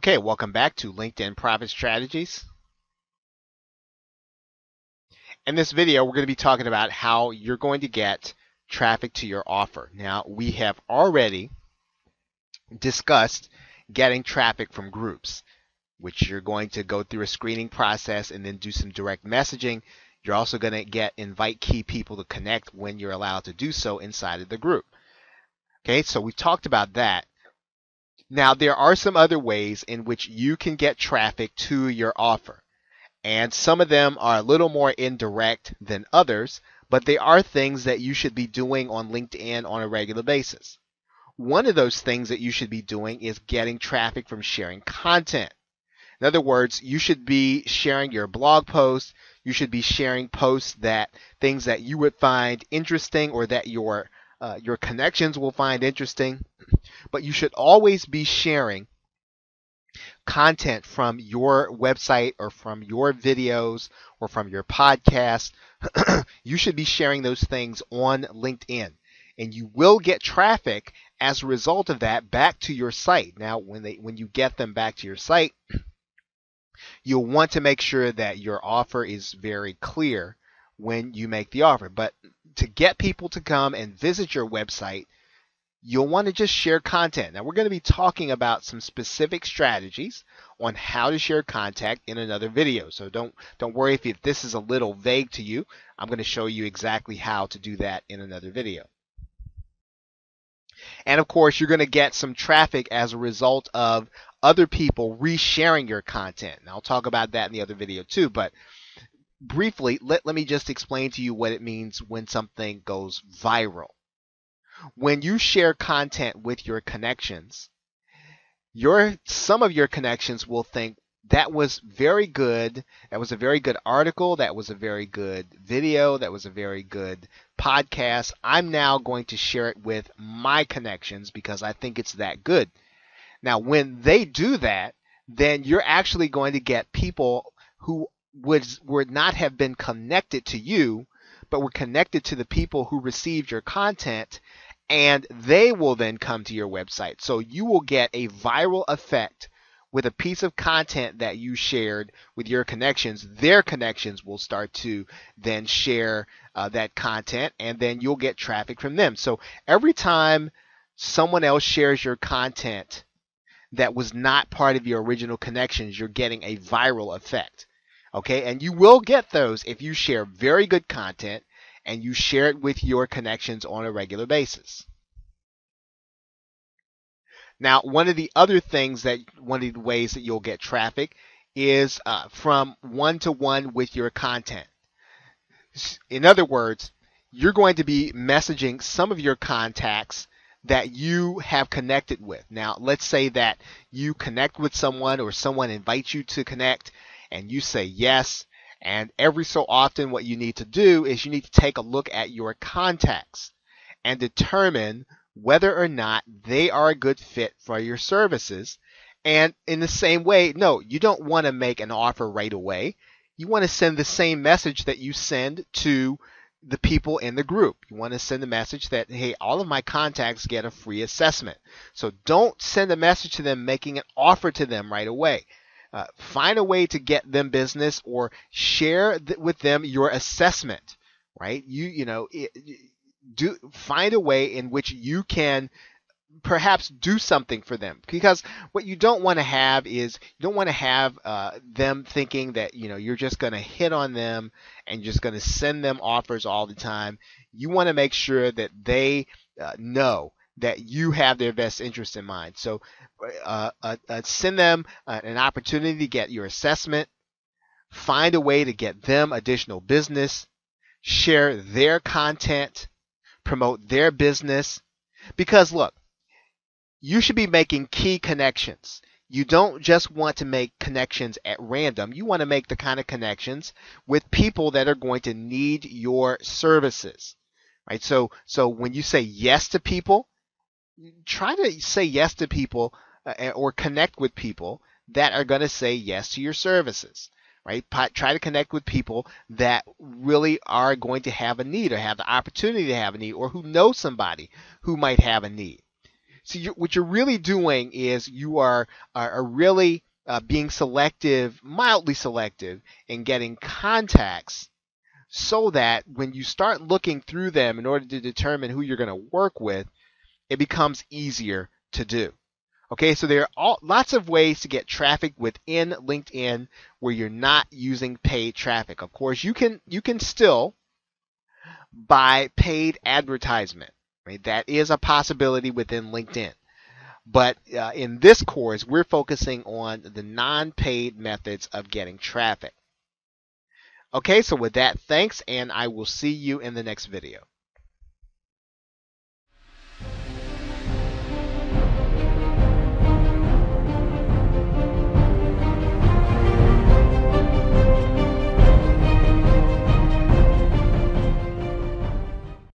Okay, welcome back to LinkedIn Profit Strategies. In this video, we're going to be talking about how you're going to get traffic to your offer. Now, we have already discussed getting traffic from groups, which you're going to go through a screening process and then do some direct messaging. You're also going to invite key people to connect when you're allowed to do so inside of the group. Okay, so we've talked about that. Now, there are some other ways in which you can get traffic to your offer. And some of them are a little more indirect than others, but they are things that you should be doing on LinkedIn on a regular basis. One of those things that you should be doing is getting traffic from sharing content. In other words, you should be sharing your blog posts. You should be sharing posts things that you would find interesting or that your connections will find interesting. But you should always be sharing content from your website or from your videos or from your podcast. You should be sharing those things on LinkedIn, and you will get traffic as a result of that back to your site. Now, when you get them back to your site, you'll want to make sure that your offer is very clear when you make the offer. But to get people to come and visit your website, you'll want to just share content. Now, we're going to be talking about some specific strategies on how to share content in another video. So don't worry if this is a little vague to you. I'm going to show you exactly how to do that in another video. And of course, you're going to get some traffic as a result of other people resharing your content. And I'll talk about that in the other video too. But briefly, let me just explain to you what it means when something goes viral. When you share content with your connections, some of your connections will think that was very good. That was a very good article. That was a very good video. That was a very good podcast. I'm now going to share it with my connections because I think it's that good. Now, when they do that, then you're actually going to get people who would not have been connected to you, but were connected to the people who received your content, and they will then come to your website. So you will get a viral effect with a piece of content that you shared with your connections. Their connections will start to then share that content, and then you'll get traffic from them. So every time someone else shares your content that was not part of your original connections, you're getting a viral effect. Okay, and you will get those if you share very good content and you share it with your connections on a regular basis. Now, one of the ways that you'll get traffic is from one-to-one with your content. In other words, you're going to be messaging some of your contacts that you have connected with. Now, let's say that you connect with someone or someone invites you to connect and you say yes. And every so often what you need to do is you need to take a look at your contacts and determine whether or not they are a good fit for your services. And in the same way, no, you don't want to make an offer right away. You want to send the same message that you send to the people in the group. You want to send a message that, hey, all of my contacts get a free assessment. So don't send a message to them making an offer to them right away. Find a way to get them business or share with them your assessment, right? Find a way in which you can perhaps do something for them, because what you don't want to have is them thinking that you're just going to hit on them and just going to send them offers all the time. You want to make sure that they know that you have their best interest in mind. So send them an opportunity to get your assessment, find a way to get them additional business, share their content, promote their business. Because look, you should be making key connections. You don't just want to make connections at random. You want to make the kind of connections with people that are going to need your services, right? So when you say yes to people, try to say yes to people or connect with people that are going to say yes to your services, right? Try to connect with people that really are going to have a need or have the opportunity to have a need or who know somebody who might have a need. So what you're really doing is you are really being selective, mildly selective, in getting contacts so that when you start looking through them in order to determine who you're going to work with, it becomes easier to do. Okay, so there are lots of ways to get traffic within LinkedIn where you're not using paid traffic. Of course, you can still buy paid advertisement. Right? That is a possibility within LinkedIn. But in this course, we're focusing on the non-paid methods of getting traffic. Okay, so with that, thanks, and I will see you in the next video.